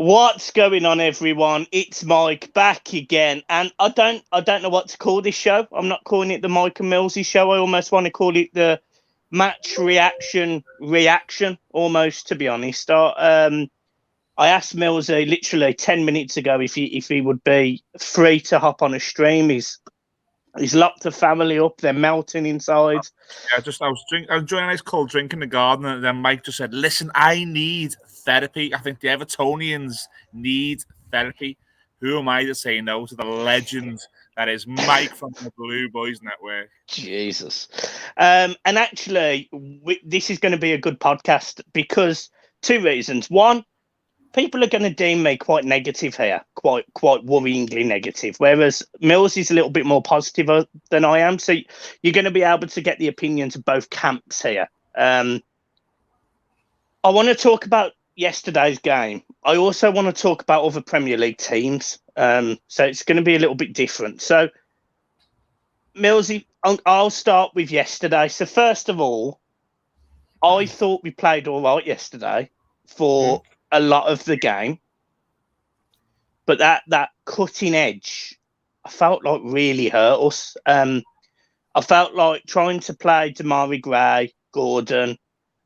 What's going on, everyone? It's Mike back again, and I don't know what to call this show. I'm not calling it the Mike and Millsy show. I almost want to call it the match reaction, almost, to be honest. I asked Millsy literally 10 minutes ago if he would be free to hop on a stream. He's locked the family up. They're melting inside. I was enjoying a nice cold drink in the garden, and then Mike just said, "Listen, I need therapy. I think the Evertonians need therapy." Who am I to say no to the legend that is Mike from the Blue Boys Network? Jesus. And actually, this is going to be a good podcast because two reasons. One, people are going to deem me quite negative here, quite worryingly negative, whereas Mills is a little bit more positive than I am. So you're going to be able to get the opinions of both camps here. I want to talk about yesterday's game. I also want to talk about other Premier League teams. So it's going to be a little bit different. So, Millsy, I'll start with yesterday. So first of all, I thought we played all right yesterday for a lot of the game. But that cutting edge, I felt like really hurt us. I felt like trying to play Damari Gray, Gordon,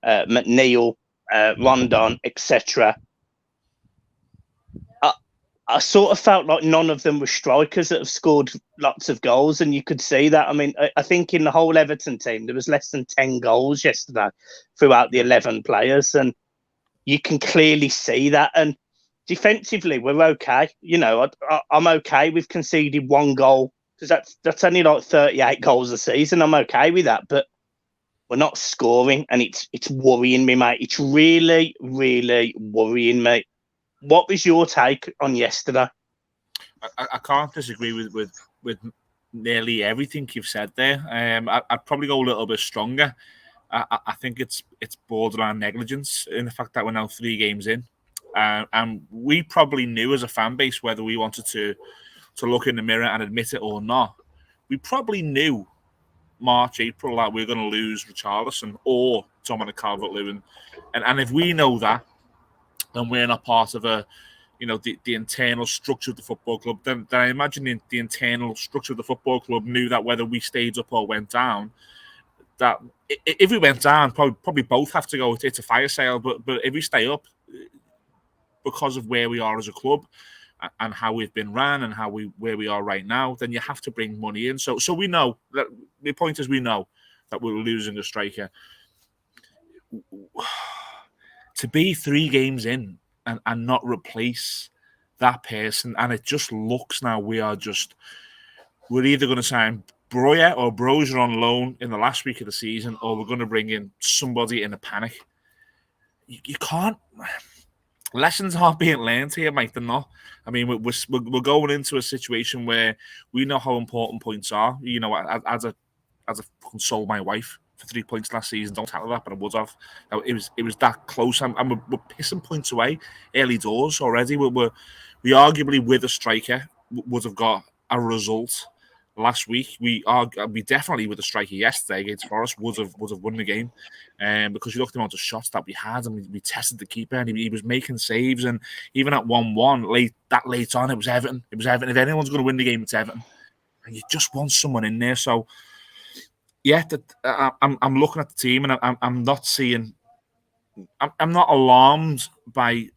McNeil, Rondon, etc. I sort of felt like none of them were strikers that have scored lots of goals, and you could see that. I mean, I think in the whole Everton team, there was less than 10 goals yesterday throughout the 11 players, and you can clearly see that. And defensively, we're okay. You know, I'm okay with conceding one goal because that's only like 38 goals a season. I'm okay with that, but we're not scoring, and it's worrying me, mate. It's really, really worrying me. What was your take on yesterday? I can't disagree with nearly everything you've said there. I'd probably go a little bit stronger. I think it's borderline negligence in the fact that we're now 3 games in, and we probably knew as a fan base, whether we wanted to look in the mirror and admit it or not, we probably knew March, April that we're going to lose Richarlison or Dominic Calvert-Lewin, and if we know that, and we're not part of the internal structure of the football club, then I imagine the internal structure of the football club knew that whether we stayed up or went down, that if we went down, probably both have to go. It's a fire sale, but if we stay up, because of where we are as a club and how we've been ran and where we are right now, then you have to bring money in. So we know that the point is we know that we're losing a striker. To be 3 games in and not replace that person, and it just looks now we're either going to sign Broja or Broja on loan in the last week of the season, or we're going to bring in somebody in a panic. You can't. Lessons aren't being learned here, mate. They're not. I mean, we're going into a situation where we know how important points are. You know, as I console my wife for 3 points last season. Don't tell her that, but I would have. It was that close. And we're pissing points away early doors already. We arguably with a striker would have got a result last week. We definitely with a striker yesterday against Forest would have won the game, because you looked at the amount of shots that we had, and we tested the keeper, and he was making saves. And even at 1-1 late on, it was Everton. If anyone's going to win the game, it's Everton, and you just want someone in there. So. Yeah, I'm looking at the team, and I'm not seeing. I'm not alarmed by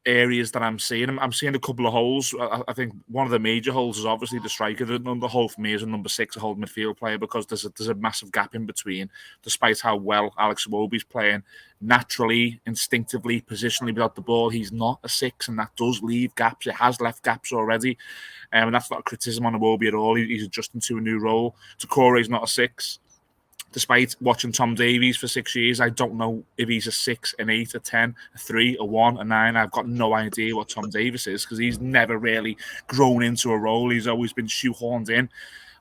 areas that I'm seeing. I'm seeing a couple of holes. I think one of the major holes is obviously the striker. The hole for me is a number 6, a whole midfield player, because there's a massive gap in between. Despite how well Alex Iwobi's playing, naturally, instinctively, positionally without the ball, he's not a 6, and that does leave gaps. It has left gaps already, and that's not a criticism on Iwobi at all. He's adjusting to a new role. Doucouré's not a 6. Despite watching Tom Davies for 6 years, I don't know if he's a 6, an 8, a 10, a 3, a 1, a 9. I've got no idea what Tom Davies is, because he's never really grown into a role. He's always been shoehorned in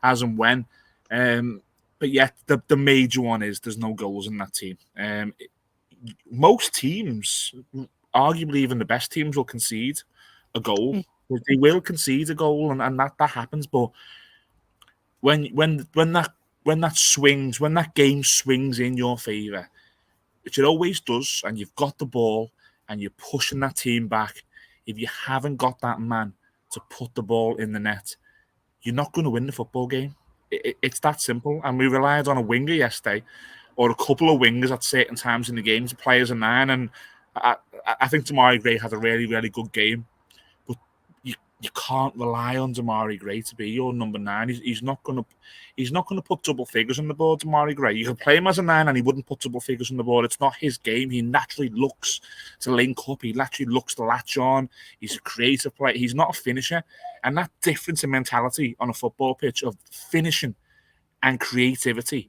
as and when. But yet, the major one is there's no goals in that team. Most teams, arguably even the best teams, will concede a goal. They will concede a goal, and that happens. But when that game swings in your favour, which it always does, and you've got the ball and you're pushing that team back, if you haven't got that man to put the ball in the net, you're not going to win the football game. It's that simple. And we relied on a winger yesterday, or a couple of wingers at certain times in the game to play as a 9. And I think Damari Gray had a really, really good game. But you can't rely on Damari Gray to be your number 9. He's not going to put double figures on the board. Damari Gray, you can play him as a 9 and he wouldn't put double figures on the board. It's not his game. He naturally looks to link up. He naturally looks to latch on. He's a creative player. He's not a finisher. And that difference in mentality on a football pitch of finishing and creativity,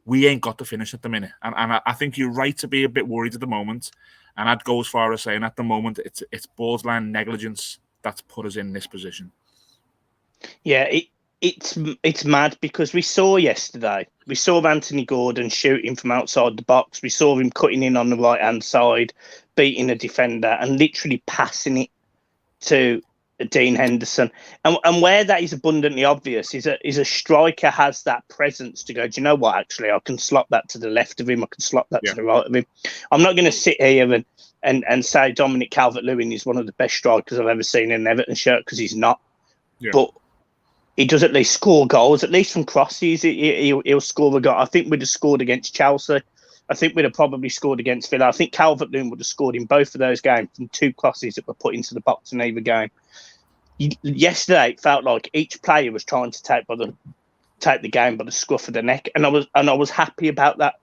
we ain't got the finish at the minute. And I think you're right to be a bit worried at the moment. And I'd go as far as saying at the moment it's borderline negligence that's put us in this position. Yeah, it's mad because we saw yesterday, we saw Anthony Gordon shooting from outside the box. We saw him cutting in on the right-hand side, beating a defender and literally passing it to Dean Henderson. And where that is abundantly obvious is a striker has that presence to go, do you know what, actually, I can slot that to the left of him, I can slot that to the right of him. I'm not going to sit here and say Dominic Calvert-Lewin is one of the best strikers I've ever seen in an Everton shirt, because he's not. Yeah. But he does at least score goals, at least from crosses. He'll score a goal. I think we'd have scored against Chelsea. I think we'd have probably scored against Villa. I think Calvert-Lewin would have scored in both of those games from 2 crosses that were put into the box in either game. Yesterday, it felt like each player was trying to take the game by the scruff of the neck, and I was happy about that.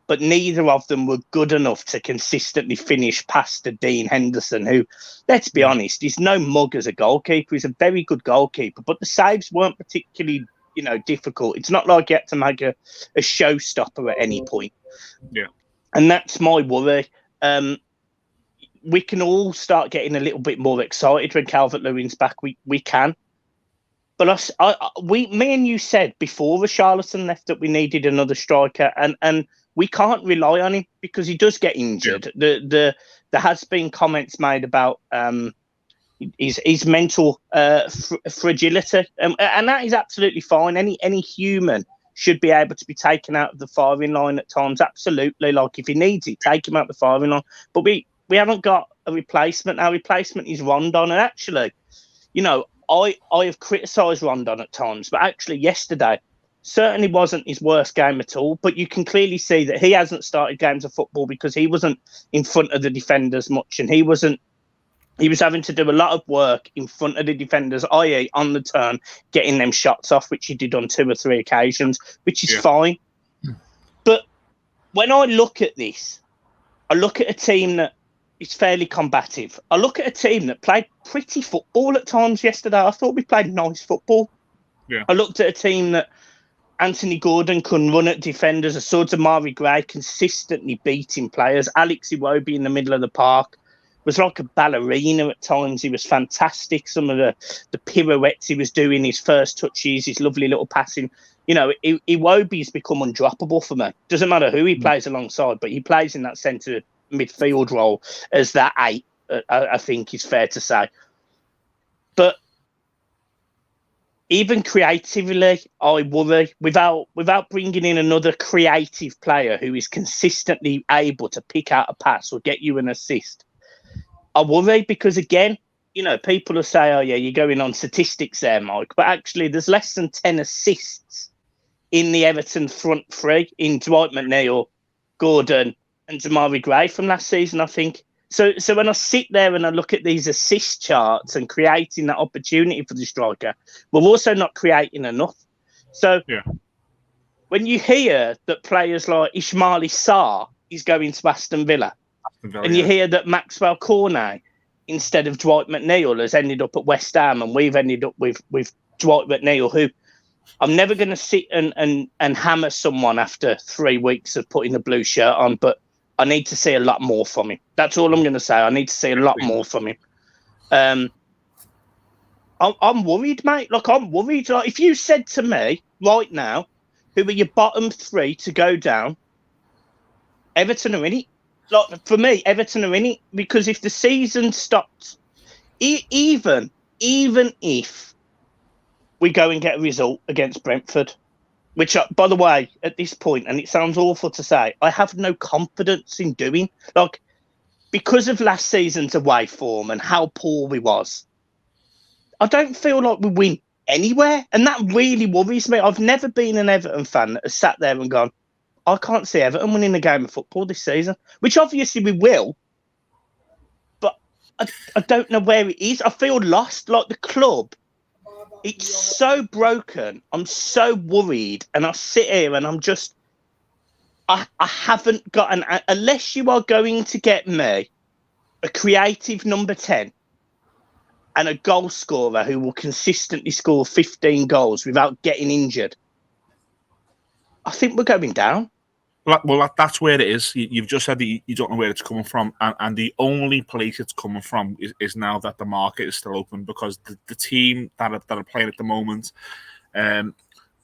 But neither of them were good enough to consistently finish past the Dean Henderson, who, let's be honest, he's no mug as a goalkeeper. He's a very good goalkeeper, but the saves weren't particularly, difficult. It's not like he had to make a showstopper at any point. Yeah, and that's my worry. We can all start getting a little bit more excited when Calvert-Lewin's back. We can. But me and you said before Richarlison left that we needed another striker, and we can't rely on him because he does get injured. Yeah. There has been comments made about his mental fragility, and that is absolutely fine. Any human should be able to be taken out of the firing line at times. Absolutely, like if he needs it, take him out the firing line. But we haven't got a replacement. Our replacement is Rondon, and actually, I have criticised Rondon at times, but actually yesterday certainly wasn't his worst game at all. But you can clearly see that he hasn't started games of football because he wasn't in front of the defenders much, and he was having to do a lot of work in front of the defenders, i.e. on the turn, getting them shots off, which he did on 2 or 3 occasions, which is fine. But when I look at this, I look at a team that is fairly combative. I look at a team that played pretty football at times yesterday. I thought we played nice football. Yeah. I looked at a team that Anthony Gordon can run at defenders. I saw Damari Gray consistently beating players. Alex Iwobi in the middle of the park was like a ballerina at times. He was fantastic. Some of the pirouettes he was doing, his first touches, his lovely little passing. Iwobi's become undroppable for me. Doesn't matter who he plays alongside, but he plays in that centre midfield role as that 8, I think is fair to say. But even creatively, I worry without bringing in another creative player who is consistently able to pick out a pass or get you an assist. I worry because, again, people will say, oh, yeah, you're going on statistics there, Mike. But actually, there's less than 10 assists in the Everton front 3 in Dwight McNeil, Gordon and Damari Gray from last season, I think. So when I sit there and I look at these assist charts and creating that opportunity for the striker, we're also not creating enough. So when you hear that players like Ismail Sarr is going to Aston Villa, and you hear that Maxwell Cornet, instead of Dwight McNeil, has ended up at West Ham, and we've ended up with Dwight McNeil, who I'm never going to sit and hammer someone after 3 weeks of putting a blue shirt on, but I need to see a lot more from him. That's all I'm going to say. I need to see a lot more from him. I'm worried, mate. Like, I'm worried. Like, if you said to me right now, who are your bottom 3 to go down, Everton are in it. Like, for me, Everton are in it, because if the season stopped, even if we go and get a result against Brentford, which, by the way, at this point, and it sounds awful to say, I have no confidence in doing. Like, because of last season's away form and how poor we was, I don't feel like we win anywhere. And that really worries me. I've never been an Everton fan that has sat there and gone, I can't see Everton winning a game of football this season, which obviously we will. But I don't know where it is. I feel lost. Like the club, it's so broken. I'm so worried. And I sit here and I'm just, I haven't got unless you are going to get me a creative number 10 and a goal scorer who will consistently score 15 goals without getting injured, I think we're going down. Well, that's where it is. You've just said that you don't know where it's coming from, and the only place it's coming from is now that the market is still open, because the team that are playing at the moment,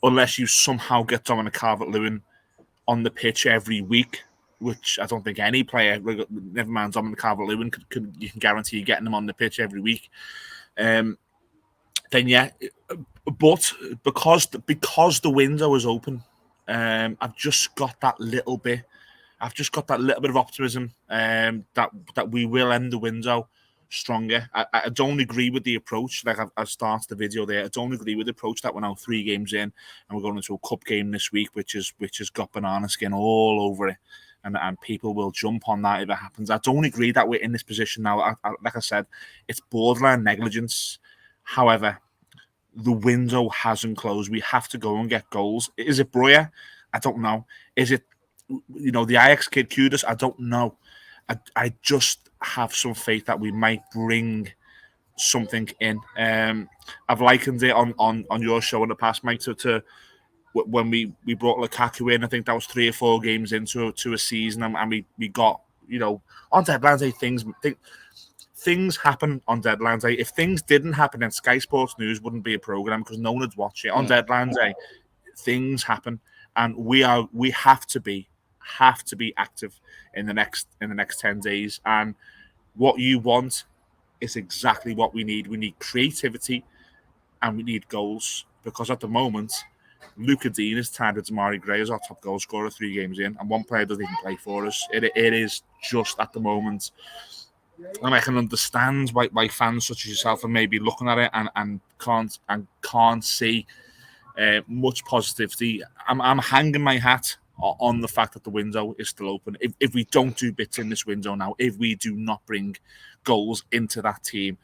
unless you somehow get Dominic Calvert-Lewin on the pitch every week, which I don't think any player, never mind Dominic Calvert-Lewin, you can guarantee getting them on the pitch every week. Then yeah, but because the window is open, I've just got that little bit. I've just got that little bit of optimism that we will end the window stronger. I don't agree with the approach. Like I've started the video there. I don't agree with the approach that we're now 3 games in and we're going into a cup game this week, which has got banana skin all over it, and people will jump on that if it happens. I don't agree that we're in this position now. Like I said, it's borderline negligence. However, the window hasn't closed. We have to go and get goals. Is it Breuer? I don't know. Is it, the Ajax kid Kudus? I don't know. I just have some faith that we might bring something in. I've likened it on your show in the past, Mike, to when we brought Lukaku in. I think that was 3 or 4 games into a season, and we got, on deadline day, things happen on deadline day. If things didn't happen, then Sky Sports News wouldn't be a program because no one would watch it. On deadline day, things happen, and we have to be active in the next 10 days. And what you want is exactly what we need. We need creativity and we need goals, because at the moment, Luca Dean is tied with Damari Gray as our top goal scorer 3 games in, and one player doesn't even play for us. It is just at the moment. And I can understand why fans such as yourself are maybe looking at it and can't see much positivity. I'm hanging my hat on the fact that the window is still open. If we don't do bits in this window now, if we do not bring goals into that team,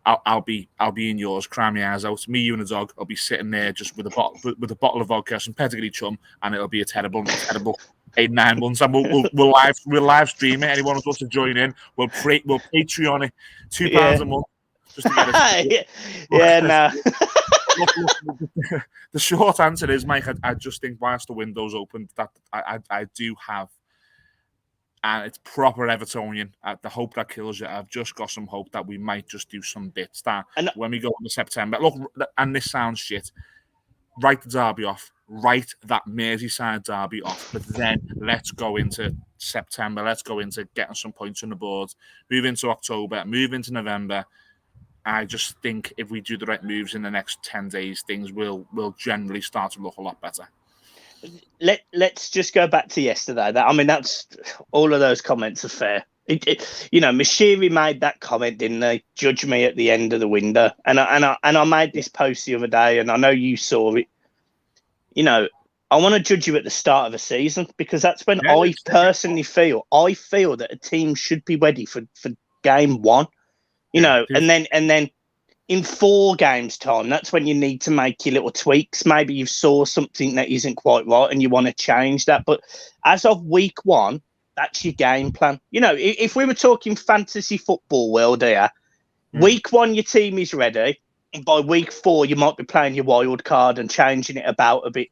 I'll be in yours, crying my eyes out. Me, you, and the dog. I'll be sitting there just with a bottle of vodka, some pedigree chum, and it'll be a terrible 8-9 months. And we'll live stream it. Anyone who wants to join in, we'll Patreon it, £2 a month just to get us. No. The short answer is, Mike, I just think whilst the window's open, that I do have, and it's proper Evertonian, the hope that kills you. I've just got some hope that we might just do some bits that when we go into September. Look, and this sounds shit, write the derby off, write that Merseyside derby off, but then let's go into September, let's go into getting some points on the board, move into October, move into November. I just think if we do the right moves in the next 10 days, things will generally start to look a lot better. Let's just go back to yesterday. That's all of those comments are fair. Mashiri made that comment, didn't they? Judge me at the end of the window, and I made this post the other day, and I know you saw it. I want to judge you at the start of a season, because that's when I personally feel that a team should be ready for game 1. And then in 4 games' time, that's when you need to make your little tweaks. Maybe you saw something that isn't quite right and you want to change that. But as of week 1, that's your game plan. If we were talking fantasy football world here, week 1, your team is ready. And by week 4, you might be playing your wild card and changing it about a bit.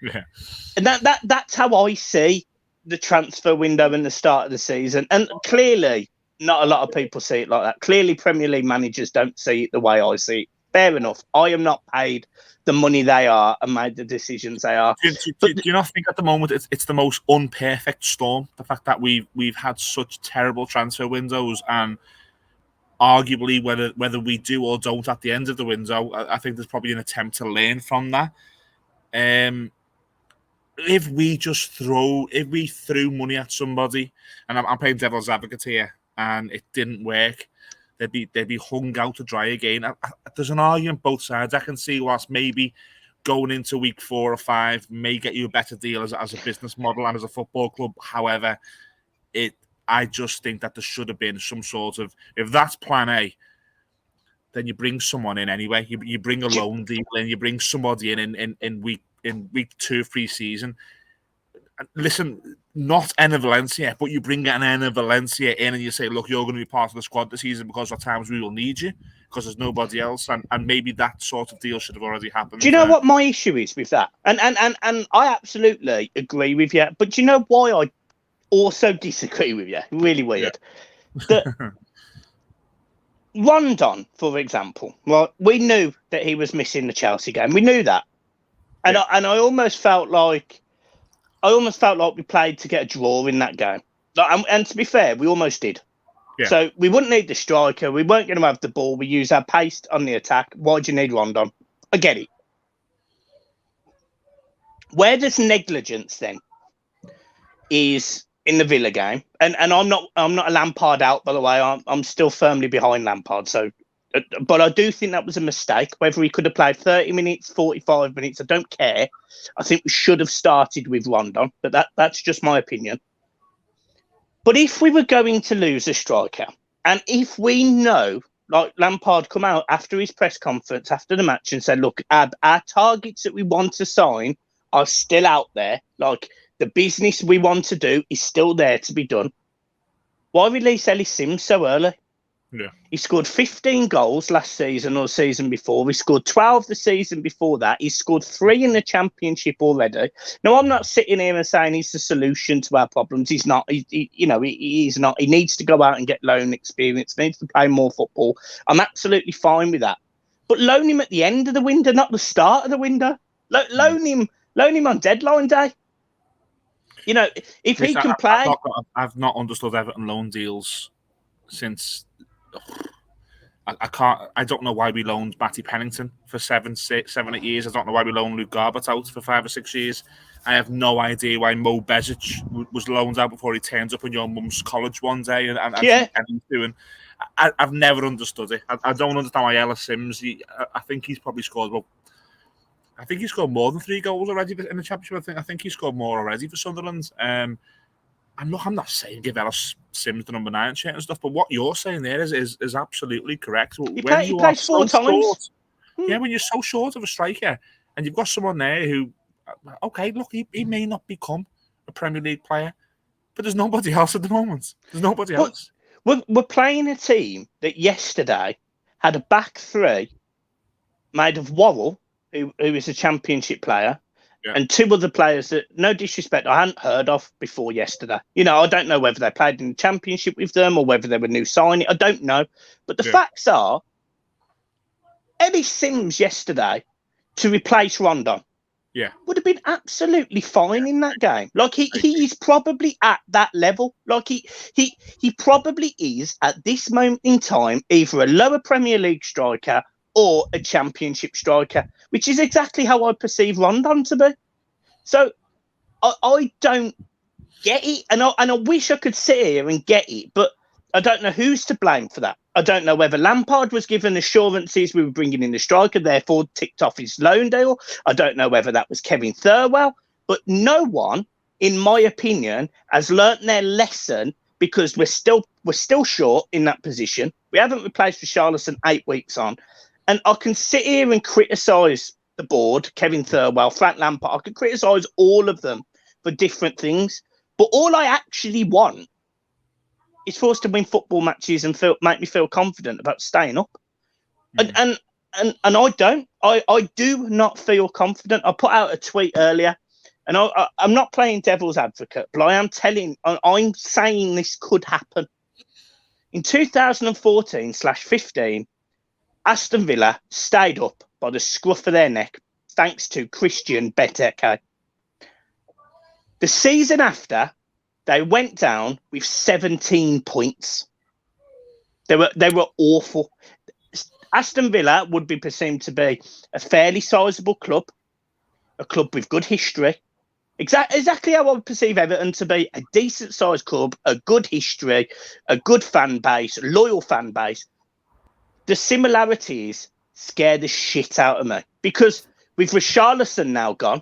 Yeah. And that's how I see the transfer window and the start of the season. And clearly, not a lot of people see it like that. Clearly, Premier League managers don't see it the way I see it. Fair enough. I am not paid the money they are and made the decisions they are. Do you not think at the moment it's the most unperfect storm? The fact that we've had such terrible transfer windows, and arguably whether we do or don't at the end of the window, I think there's probably an attempt to learn from that. if we threw money at somebody, and I'm playing devil's advocate here, and it didn't work, they'd be hung out to dry again. There's an argument both sides. I can see whilst maybe going into week 4 or 5 may get you a better deal as a business model and as a football club. However, I just think that there should have been some sort of, if that's plan A, then you bring someone in anyway. You bring a loan deal in, you bring somebody in week 2 of pre-season. Listen, not Enner Valencia, but you bring an Enner Valencia in and you say, look, you're going to be part of the squad this season because at times we will need you because there's nobody else. And maybe that sort of deal should have already happened. Do you know what my issue is with that? And I absolutely agree with you. But do you know why I also disagree with you? Really weird. Yeah. That Rondon, for example, right? We knew that he was missing the Chelsea game. We knew that. And I almost felt like we played to get a draw in that game. And to be fair, we almost did. Yeah. So we wouldn't need the striker. We weren't going to have the ball. We use our pace on the attack. Why do you need Rondon? I get it. Where there's negligence then is in the Villa game. And I'm not a Lampard out, by the way. I'm still firmly behind Lampard. So, but I do think that was a mistake. Whether he could have played 30 minutes, 45 minutes, I don't care. I think we should have started with Rondon, but that's just my opinion. But if we were going to lose a striker, and if we know, like Lampard come out after his press conference, after the match and said, look, our targets that we want to sign are still out there. Like the business we want to do is still there to be done. Why release Ellis Sims so early? Yeah. He scored 15 goals last season or the season before. He scored 12 the season before that. He scored 3 in the Championship already. Now, I'm not sitting here and saying he's the solution to our problems. He's not. He's not. He needs to go out and get loan experience. He needs to play more football. I'm absolutely fine with that. But loan him at the end of the window, not the start of the window. Loan him on deadline day. You know, if he can play. I've not understood Everton loan deals since. I don't know why we loaned Matty Pennington for 7, 8 years. I don't know why we loaned Luke Garbett out for 5 or 6 years. I have no idea why Mo Bezic was loaned out before he turns up in your mum's college one day and he's doing. I've never understood it. I don't understand why Ellis Sims. I think he's probably scored. Well, I think he scored more than 3 goals already in the Championship. I think he scored more already for Sunderland. I'm not saying give Ellis Sims the number 9 shirt and stuff, but what you're saying there is absolutely correct. He plays 4 times. Yeah, when you're so short of a striker and you've got someone there who, okay, look, he may not become a Premier League player, but there's nobody else at the moment. There's nobody else. We're playing a team that yesterday had a back 3 made of Worrell, who is a Championship player, and 2 other players that, no disrespect, I hadn't heard of before yesterday. You know, I don't know whether they played in the Championship with them or whether they were new signing. I don't know. But the facts are, Ellis Sims yesterday to replace Rondon would have been absolutely fine in that game. Like, he is probably at that level. Like, he probably is, at this moment in time, either a lower Premier League striker or a Championship striker, which is exactly how I perceive Rondon to be. So I don't get it, and I wish I could sit here and get it, but I don't know who's to blame for that. I don't know whether Lampard was given assurances we were bringing in the striker, therefore ticked off his loan deal. I don't know whether that was Kevin Thirlwell, but no one, in my opinion, has learnt their lesson because we're still short in that position. We haven't replaced Richarlison 8 weeks on. And I can sit here and criticise the board, Kevin Thirlwell, Frank Lampard. I can criticise all of them for different things. But all I actually want is for us to win football matches and make me feel confident about staying up. And I don't. I do not feel confident. I put out a tweet earlier, and I'm not playing devil's advocate, but I'm saying this could happen. In 2014/15, Aston Villa stayed up by the scruff of their neck thanks to Christian Benteke. The season after, they went down with 17 points. They were awful. Aston Villa would be perceived to be a fairly sizable club, a club with good history, Exactly how I would perceive Everton to be: a decent-sized club, a good history, a good fan base, loyal fan base. The similarities scare the shit out of me because with Richarlison now gone,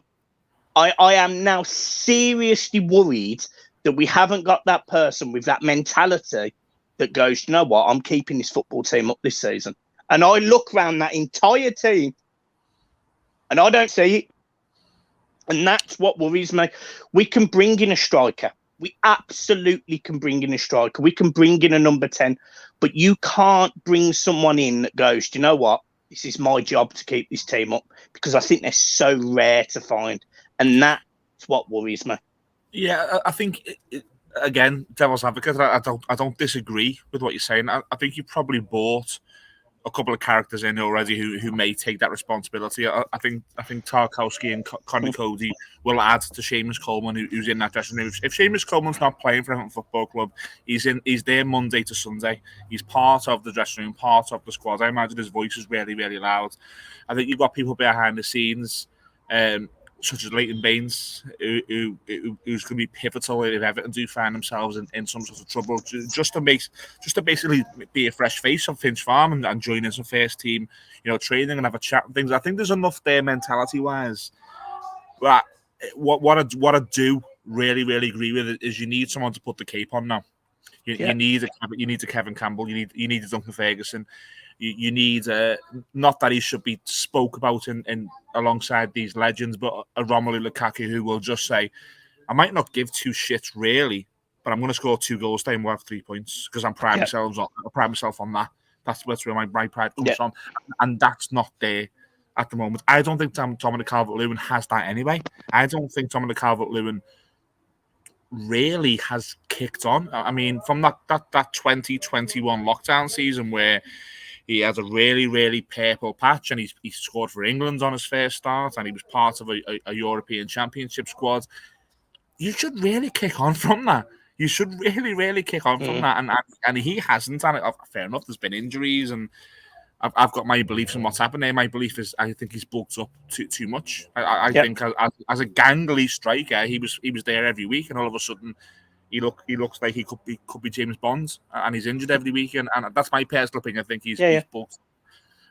I am now seriously worried that we haven't got that person with that mentality that goes, you know what, I'm keeping this football team up this season. And I look around that entire team and I don't see it. And that's what worries me. We can bring in a striker. We absolutely can bring in a striker. We can bring in a number 10, but you can't bring someone in that goes, do you know what? This is my job to keep this team up, because I think they're so rare to find. And that's what worries me. Yeah, I think, again, devil's advocate, I don't disagree with what you're saying. I think you probably bought a couple of characters in already who may take that responsibility. I think Tarkowski and Conor Cody will add to Seamus Coleman, who's in that dressing room. If Seamus Coleman's not playing for Everton Football Club, he's there Monday to Sunday. He's part of the dressing room, part of the squad. I imagine his voice is really, really loud. I think you've got people behind the scenes, such as Leighton Baines, who's going to be pivotal if Everton do find themselves in some sort of trouble, just to basically be a fresh face of Finch Farm and join in some first team, training and have a chat and things. I think there's enough there mentality wise. But what I do really, really agree with is you need someone to put the cape on now. You need a Kevin Campbell. You need a Duncan Ferguson. You need not that he should be spoke about in alongside these legends, but a Romelu Lukaku who will just say, I might not give two shits really, but I'm going to score 2 goals today and we'll have 3 points because I'm pride myself on that. That's where my pride comes from, and that's not there at the moment. I don't think Dominic Calvert-Lewin has that anyway. I don't think Dominic Calvert-Lewin really has kicked on. I mean, from that 2021 lockdown season where he has a really, really purple patch and he scored for England on his first start and he was part of a European Championship squad. You should really kick on from that. You should really, really kick on from that. And he hasn't. And fair enough, there's been injuries and I've got my beliefs on what's happened there. My belief is I think he's bulked up too much. I think as a gangly striker, he was there every week and all of a sudden he looks like he could be James Bond, and he's injured every week, and that's my personal opinion. I think he's bulked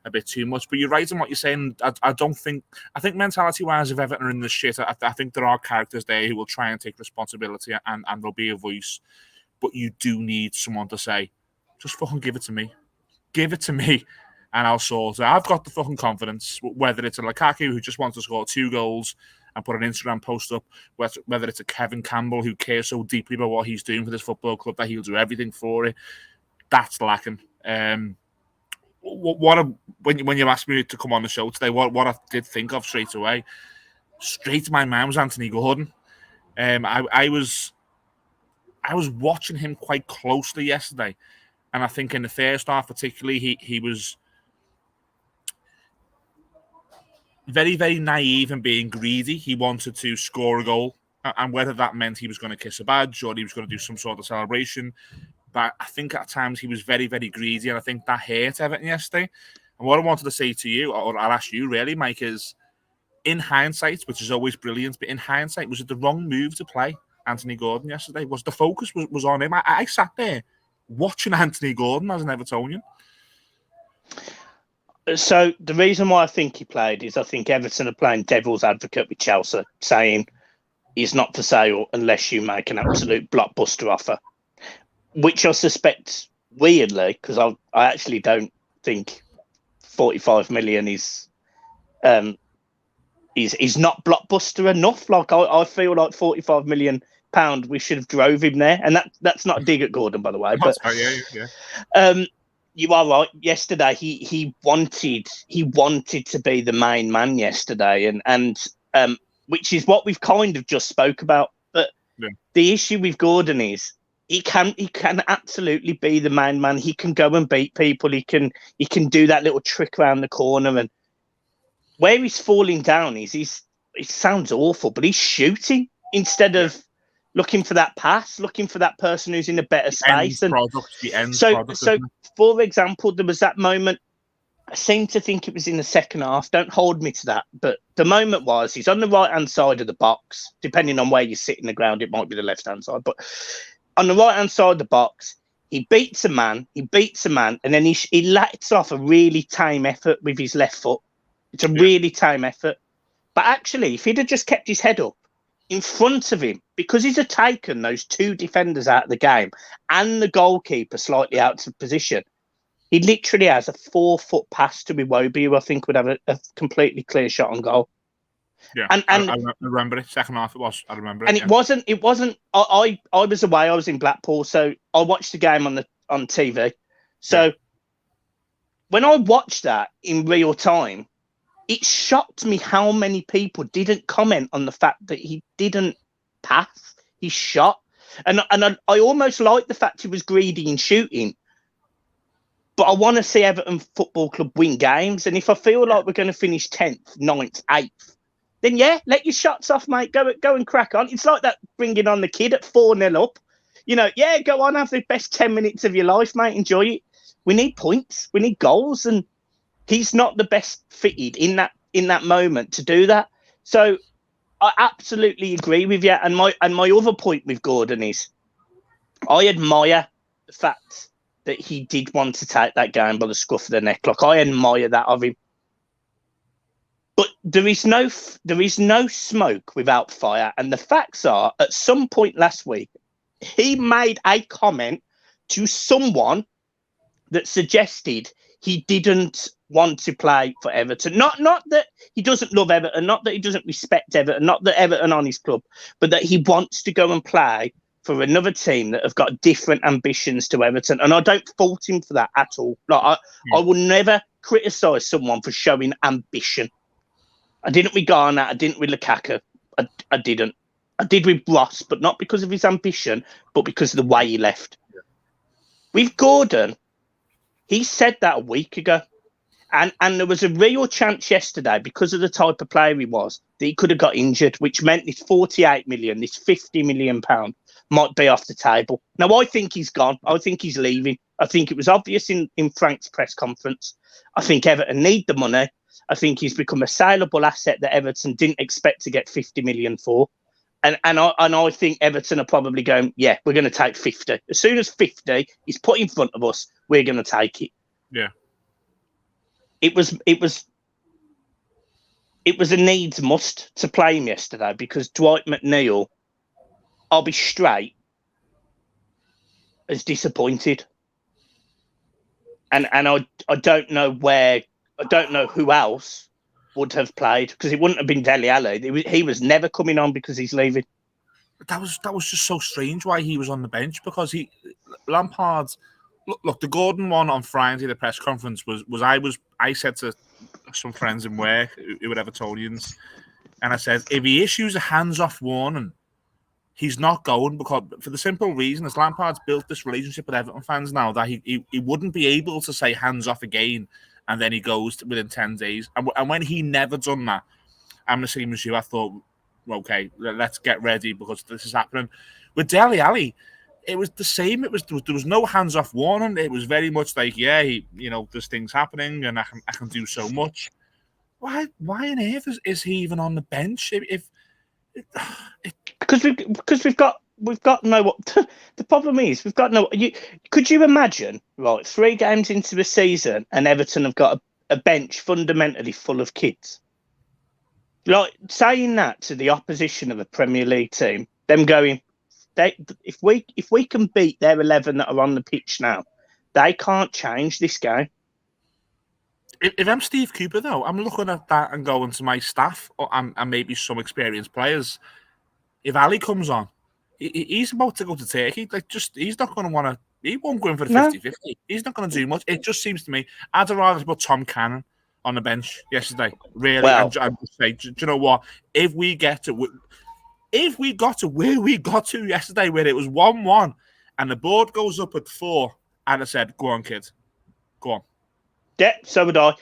a bit too much. But you're right in what you're saying. I think mentality wise, if Everton are in the shit, I think there are characters there who will try and take responsibility and there'll be a voice. But you do need someone to say, just fucking give it to me, and I'll sort it. I've got the fucking confidence. Whether it's a Lukaku who just wants to score 2 goals and put an Instagram post up, whether it's a Kevin Campbell who cares so deeply about what he's doing for this football club that he'll do everything for it, that's lacking. When you asked me to come on the show today, what I did think of straight away, straight to my mind was Anthony Gordon. I was watching him quite closely yesterday, and I think in the first half particularly, he was very, very naive and being greedy. He wanted to score a goal, and whether that meant he was going to kiss a badge or he was going to do some sort of celebration. But I think at times he was very, very greedy, and I think that hurt Everton yesterday. And what I wanted to say to you, or I'll ask you really, Mike, is in hindsight, which is always brilliant, but in hindsight, was it the wrong move to play Anthony Gordon yesterday? Was the focus was on him? I sat there watching Anthony Gordon as an Evertonian. So the reason why I think he played is I think Everton are playing devil's advocate with Chelsea, saying he's not for sale unless you make an absolute blockbuster offer, which I suspect weirdly, because I actually don't think 45 million is not blockbuster enough. Like I feel like 45 million pound we should have drove him there, and that's not a dig at Gordon, by the way. But you are right. Yesterday, he wanted to be the main man yesterday, and which is what we've kind of just spoke about. But the issue with Gordon is he can absolutely be the main man. He can go and beat people. He can do that little trick around the corner, and where he's falling down is it sounds awful, but he's shooting instead of looking for that pass, looking for that person who's in a better space. So, for example, there was that moment I seem to think it was in the second half. Don't hold me to that. But the moment was he's on the right-hand side of the box. Depending on where you sit in the ground, it might be the left-hand side. But on the right-hand side of the box, he beats a man, and then he lets off a really tame effort with his left foot. It's a really tame effort. But actually, if he'd have just kept his head up in front of him, because he's taken those two defenders out of the game and the goalkeeper slightly out of position, he literally has a 4-foot pass to Iwobi, who I think would have a completely clear shot on goal. Yeah, and I remember it. Second half it was. I remember it. And it wasn't. I was away. I was in Blackpool, so I watched the game on TV. So when I watched that in real time, it shocked me how many people didn't comment on the fact that he didn't pass. He shot, and I almost like the fact he was greedy in shooting. But I want to see Everton Football Club win games, and if I feel like we're going to finish 10th, 9th, 8th, then let your shots off, mate. Go and crack on. It's like that bringing on the kid at 4-0 up. Go on, have the best 10 minutes of your life, mate. Enjoy it. We need points. We need goals, and he's not the best fitted in that moment to do that. So I absolutely agree with you. And my other point with Gordon is I admire the fact that he did want to take that game by the scruff of the neck. Like, I admire that of him. But there is no smoke without fire. And the facts are, at some point last week, he made a comment to someone that suggested he didn't want to play for Everton. Not that he doesn't love Everton, not that he doesn't respect Everton, not that Everton on his club, but that he wants to go and play for another team that have got different ambitions to Everton. And I don't fault him for that at all. Like, I will never criticise someone for showing ambition. I didn't with Garner, I didn't with Lukaku. I didn't. I did with Ross, but not because of his ambition, but because of the way he left. Yeah. With Gordon, he said that a week ago. And there was a real chance yesterday, because of the type of player he was, that he could have got injured, which meant this 48 million, this 50 million pound might be off the table. Now, I think he's gone. I think he's leaving. I think it was obvious in Frank's press conference. I think Everton need the money. I think he's become a saleable asset that Everton didn't expect to get 50 million for. And I think Everton are probably going, yeah, we're going to take 50. As soon as 50 is put in front of us, we're going to take it. Yeah. It was a needs must to play him yesterday, because Dwight McNeil, I'll be straight, is disappointed. And I don't know who else would have played, because it wouldn't have been Dele Alli. He was never coming on because he's leaving. That was just so strange why he was on the bench, because Lampard's look the Gordon one on Friday, the press conference I said to some friends in work who were Evertonians, and I said, if he issues a hands-off warning, he's not going, because for the simple reason is Lampard's built this relationship with Everton fans now that he wouldn't be able to say hands off again, and then he goes within 10 days. And when he never done that, I'm the same as you. I thought, okay, let's get ready because this is happening. With Dele Alli, it was the same. There was no hands off warning. It was very much like, there's things happening and I can do so much. Why on earth is he even on the bench? Because we've got no. The problem is we've got no. Could you imagine, right? 3 games into the season, and Everton have got a bench fundamentally full of kids. Like, saying that to the opposition of a Premier League team, them going, if we can beat their 11 that are on the pitch now, they can't change this game. If I'm Steve Cooper, though, I'm looking at that and going to my staff and maybe some experienced players. If Ali comes on, he's about to go to Turkey. He's not going to want to. He won't go in for the 50-50. He's not going to do much. It just seems to me, I'd rather put Tom Cannon on the bench yesterday. Really, well, and just say, do you know what? If we got to where we got to yesterday, where it was 1-1, and the board goes up at 4, and I said, "Go on, kid, go on." Yeah, so would I.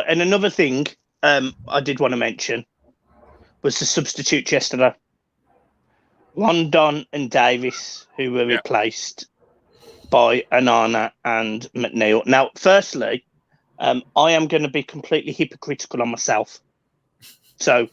And another thing I did want to mention was the substitutes yesterday. Rondon and Davis, who were replaced by Anana and McNeil. Now, firstly, I am going to be completely hypocritical on myself. So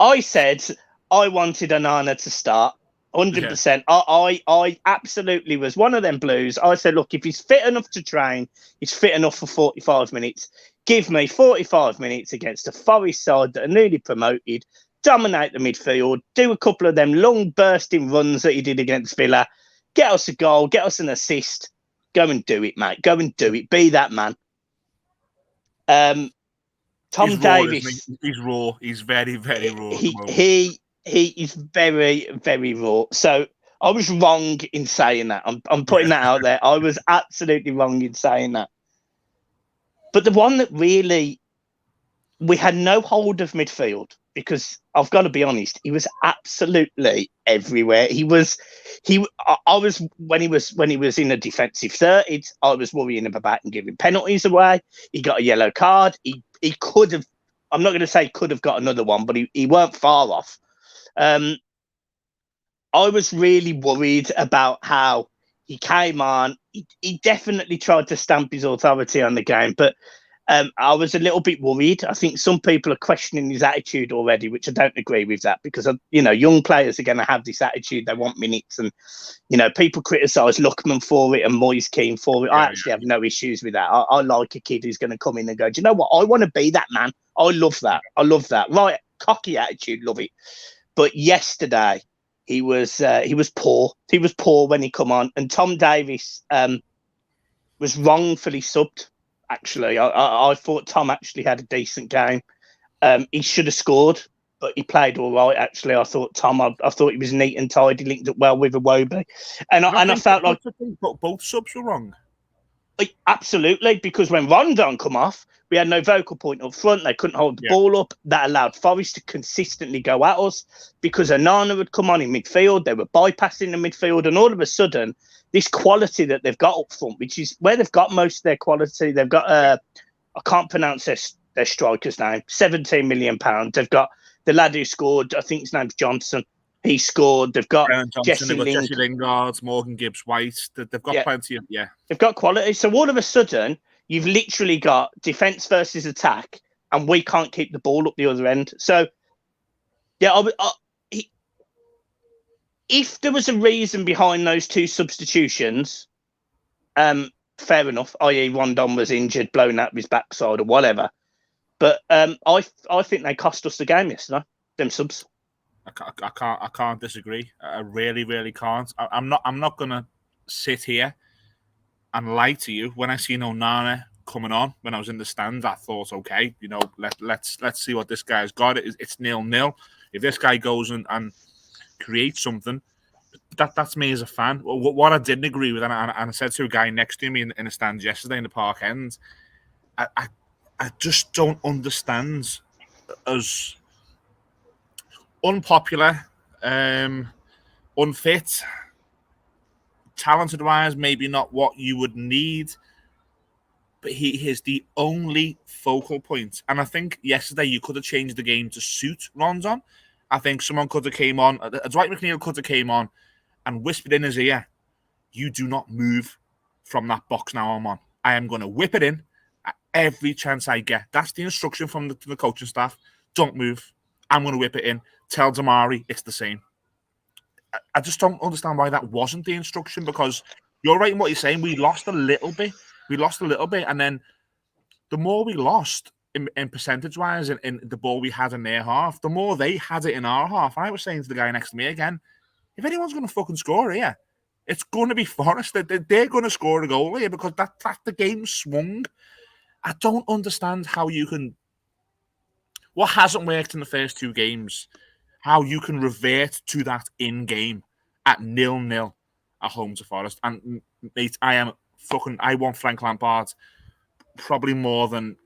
I said I wanted Onana to start 100%. I absolutely was one of them Blues. I said, look, if he's fit enough to train, he's fit enough for 45 minutes. Give me 45 minutes against a Forest side that are newly promoted, dominate the midfield, do a couple of them long bursting runs that he did against Villa, get us a goal, get us an assist. Go and do it, mate. Go and do it. Be that man. Tom He's Davies. Raw, He's raw. He's very, very raw. He is very, very raw. So I was wrong in saying that. I'm putting that out there. I was absolutely wrong in saying that. But the one that really, we had no hold of midfield, because I've got to be honest, he was absolutely everywhere. I was when he was in a defensive third, I was worrying about him giving penalties away. He got a yellow card. He could have, I'm not going to say could have got another one, but he weren't far off. I was really worried about how he came on. He definitely tried to stamp his authority on the game, but I was a little bit worried. I think some people are questioning his attitude already, which I don't agree with that, because, young players are going to have this attitude. They want minutes, and, people criticise Lookman for it and Moyes Keane for it. I actually have no issues with that. I like a kid who's going to come in and go, do you know what? I want to be that man. I love that. Right. Cocky attitude. Love it. But yesterday he was poor. He was poor when he come on, and Tom Davies was wrongfully subbed. Actually, I thought Tom actually had a decent game. He should have scored, but he played all right. Actually, I thought Tom. I thought he was neat and tidy, linked up well with Iwobi, and I felt like both subs were wrong. Absolutely, because when Rondon come off, we had no vocal point up front. They couldn't hold the ball up. That allowed Forest to consistently go at us, because Onana had come on in midfield. They were bypassing the midfield, and all of a sudden, this quality that they've got up front, which is where they've got most of their quality. They've got I can't pronounce their striker's name. £17 million. They've got the lad who scored. I think his name's Johnson. He scored. They've got Jesse Lingard, Morgan Gibbs-White. They've got plenty of They've got quality. So all of a sudden, you've literally got defense versus attack, and we can't keep the ball up the other end. So, if there was a reason behind those two substitutions, fair enough. I.e., Rondon was injured, blown out of his backside or whatever. But I think they cost us the game yesterday. Them subs. I can't disagree. I really, really can't. I'm not gonna sit here and lie to you. When I seen Onana coming on when I was in the stands, I thought, okay, let's see what this guy's got. It's 0-0. If this guy goes and creates something, that's me as a fan. What I didn't agree with, and I said to a guy next to me in the stands yesterday in the Park End, I just don't understand, as unpopular, unfit, talented-wise, maybe not what you would need, but he is the only focal point. And I think yesterday you could have changed the game to suit Rondon. I think someone could have came on, Dwight McNeil could have came on and whispered in his ear, you do not move from that box now I'm on. I am going to whip it in at every chance I get. That's the instruction from the coaching staff. Don't move. I'm going to whip it in. Tell Damari it's the same. I just don't understand why that wasn't the instruction, because you're right in what you're saying. We lost a little bit. And then the more we lost in percentage-wise in the ball we had in their half, the more they had it in our half. And I was saying to the guy next to me again, if anyone's going to fucking score here, it's going to be Forest. They're going to score a goal here, because that's the game swung. I don't understand how you can... What hasn't worked in the first two games, how you can revert to that in-game at 0-0 at home to Forest. And, mate, I want Frank Lampard probably more than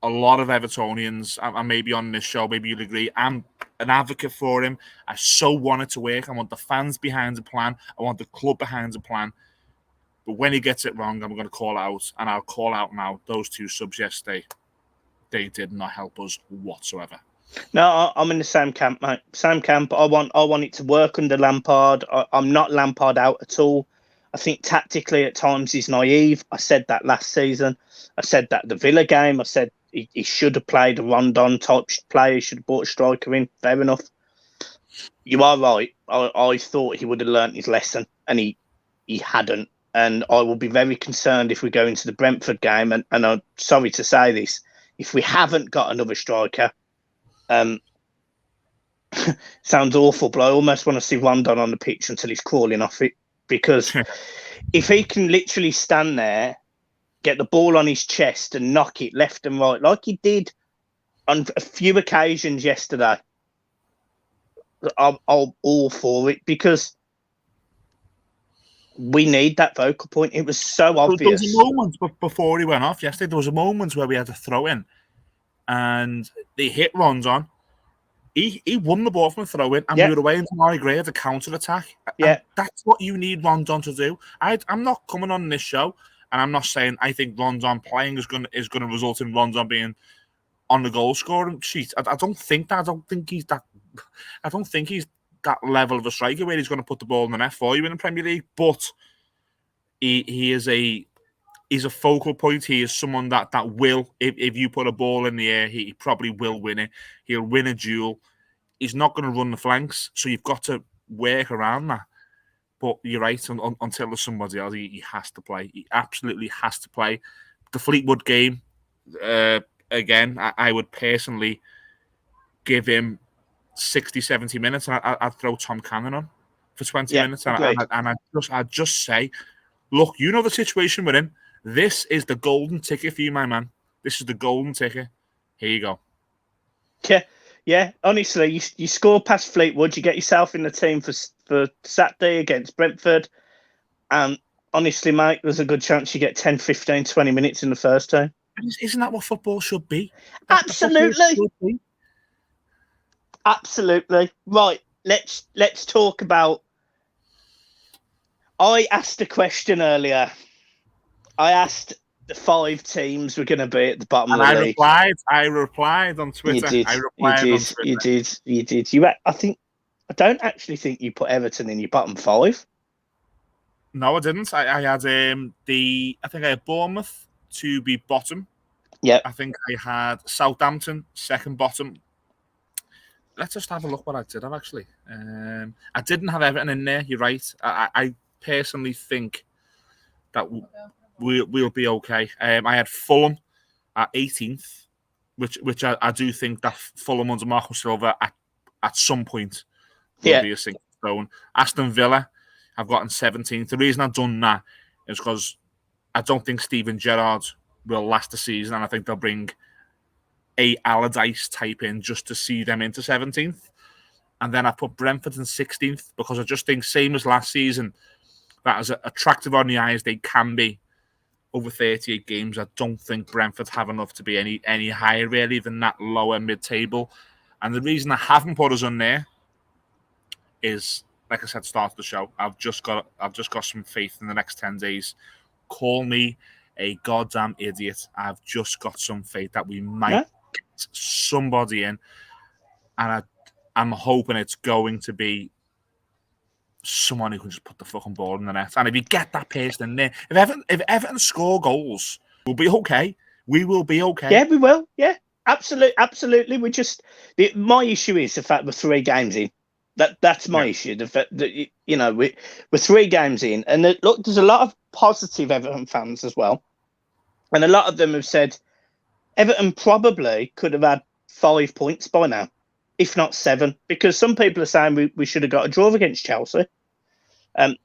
a lot of Evertonians, and maybe on this show, maybe you'll agree. I'm an advocate for him. I so want it to work. I want the fans behind the plan. I want the club behind the plan. But when he gets it wrong, I'm going to call out, and I'll call out now, those two subs yesterday, they did not help us whatsoever. No, I'm in the same camp, mate. Same camp. I want it to work under Lampard. I'm not Lampard out at all. I think tactically at times he's naive. I said that last season. I said that the Villa game. I said he should have played a Rondon type player. He should have brought a striker in. Fair enough. You are right. I thought he would have learnt his lesson, and he hadn't. And I will be very concerned if we go into the Brentford game. And I'm sorry to say this, if we haven't got another striker, sounds awful, but I almost want to see Rondon on the pitch until he's crawling off it. Because if he can literally stand there, get the ball on his chest and knock it left and right, like he did on a few occasions yesterday, I'm all for it, because we need that vocal point. It was so obvious. There was a moment before he went off yesterday. There was a moment where we had to throw in, and they hit Rondon. He won the ball from a throw in, and we were away into Mari Gray as a counter attack. Yeah, that's what you need Rondon to do. I'm not coming on this show, and I'm not saying I think Rondon playing is going to result in Rondon being on the goal scoring sheet. I don't think that. I don't think he's that level of a striker where he's going to put the ball in the net for you in the Premier League. But he's a focal point. He is someone that will, if you put a ball in the air, he probably will win it. He'll win a duel. He's not going to run the flanks, so you've got to work around that. But you're right, until there's somebody else, he has to play. He absolutely has to play. The Fleetwood game, again, I would personally give him 60, 70 minutes, and I'd throw Tom Cannon on for 20 minutes. And I'd just say, look, you know the situation we're in. This is the golden ticket for you, my man. This is the golden ticket. Here you go. Yeah. Honestly, you score past Fleetwood, you get yourself in the team for Saturday against Brentford. And honestly, mate, there's a good chance you get 10, 15, 20 minutes in the first time. Isn't that what football should be? Absolutely. Absolutely. Right. Let's talk about. I asked a question earlier. I asked the 5 teams were going to be at the bottom of the league. I replied on Twitter. You did. I don't actually think you put Everton in your bottom 5. No, I didn't. I had I think I had Bournemouth to be bottom. Yeah. I think I had Southampton second bottom. Let's just have a look what I did have, actually. I didn't have Everton in there. You're right. I personally think that we'll be okay. I had Fulham at 18th, which I do think that Fulham under Marco Silva at some point will be a single stone. Aston Villa, I've gotten 17th. The reason I've done that is because I don't think Steven Gerrard will last the season, and I think they'll bring a Allardyce type in just to see them into 17th. And then I put Brentford in 16th because I just think, same as last season, that as attractive on the eye as they can be over 38 games, I don't think Brentford have enough to be any higher really than that lower mid-table. And the reason I haven't put us on there is, like I said, start of the show, I've just got some faith in the next 10 days. Call me a goddamn idiot. I've just got some faith that we might get somebody in, and I'm hoping it's going to be someone who can just put the fucking ball in the net. And if you get that person in there, if Everton score goals, we'll be okay. We will be okay. Yeah, we will. Yeah, absolutely. My issue is the fact we're 3 games in. That's my issue. The fact that we're 3 games in, and look, there's a lot of positive Everton fans as well, and a lot of them have said Everton probably could have had 5 points by now, if not 7, because some people are saying we should have got a draw against Chelsea.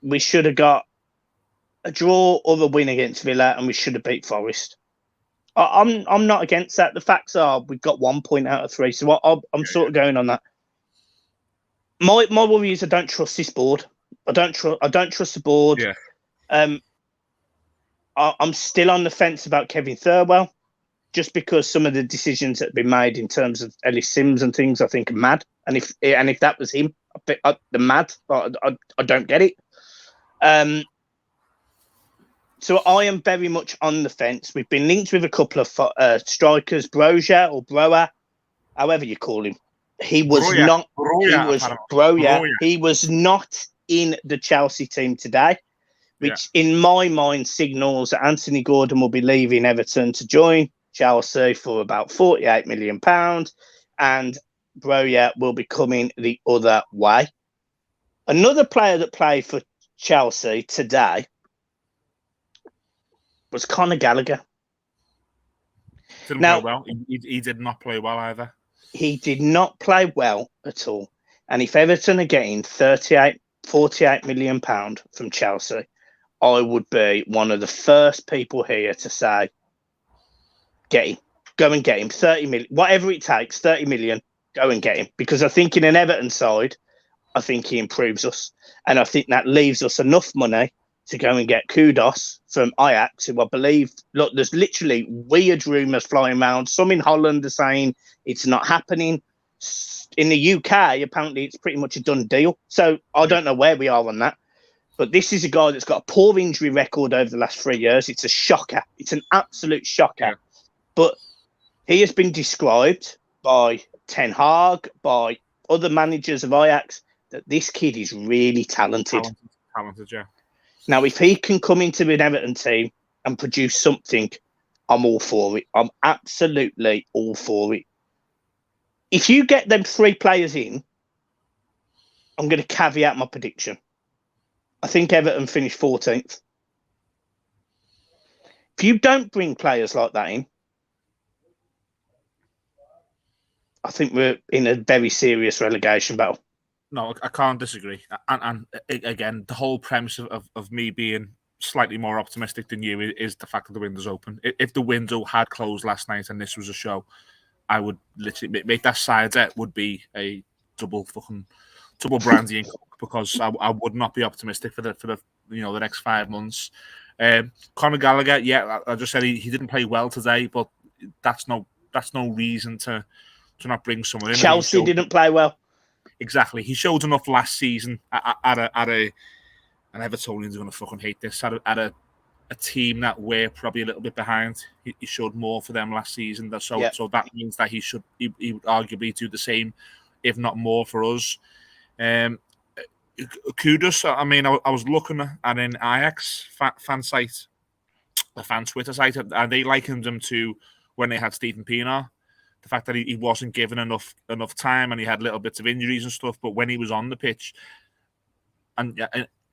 We should have got a draw or a win against Villa, and we should have beat Forest. I'm not against that. The facts are we've got 1 point out of 3, so I'm sort of going on that. My worry is I don't trust this board. I don't trust the board. Yeah. I'm still on the fence about Kevin Thirlwell, just because some of the decisions that have been made in terms of Ellis Sims and things I think are mad. And if that was him, they're mad. I don't get it. So I am very much on the fence. We've been linked with a couple of strikers, Broja or Broa, however you call him. He was not. He was Broja. He was not in the Chelsea team today. which in my mind signals that Anthony Gordon will be leaving Everton to join Chelsea for about £48 million, and Broja will be coming the other way. Another player that played for Chelsea today was Conor Gallagher. Didn't play well. He did not play well either. He did not play well at all. And if Everton are getting £48 million from Chelsea, I would be one of the first people here to say, get him. Go and get him. 30 million. Whatever it takes, 30 million, go and get him. Because I think in an Everton side, I think he improves us. And I think that leaves us enough money to go and get Kudos from Ajax, who I believe, look, there's literally weird rumours flying around. Some in Holland are saying it's not happening. In the UK, apparently it's pretty much a done deal. So I don't know where we are on that. But this is a guy that's got a poor injury record over the last 3 years. It's a shocker. It's an absolute shocker. Yeah. But he has been described by Ten Hag, by other managers of Ajax, that this kid is really talented. Talented, yeah. Now, if he can come into an Everton team and produce something, I'm all for it. I'm absolutely all for it. If you get them 3 players in, I'm going to caveat my prediction. I think Everton finished 14th. If you don't bring players like that in, I think we're in a very serious relegation battle. No, I can't disagree. And again, the whole premise of me being slightly more optimistic than you is the fact that the window's open. If the window had closed last night and this was a show, I would literally make that side bet would be a double brandy and coke, because I would not be optimistic for the the next 5 months. Conor Gallagher, yeah, I just said he didn't play well today, but that's no reason to not bring someone in. Chelsea didn't play well. Exactly. He showed enough last season at an Evertonians are going to fucking hate this, at a team that we're probably a little bit behind. He showed more for them last season. So that means that he would arguably do the same, if not more, for us. Kudos. I mean, I was looking at an Ajax fan site, a fan Twitter site, and they likened him to when they had Stephen Pienaar. The fact that he wasn't given enough time and he had little bits of injuries and stuff, but when he was on the pitch, and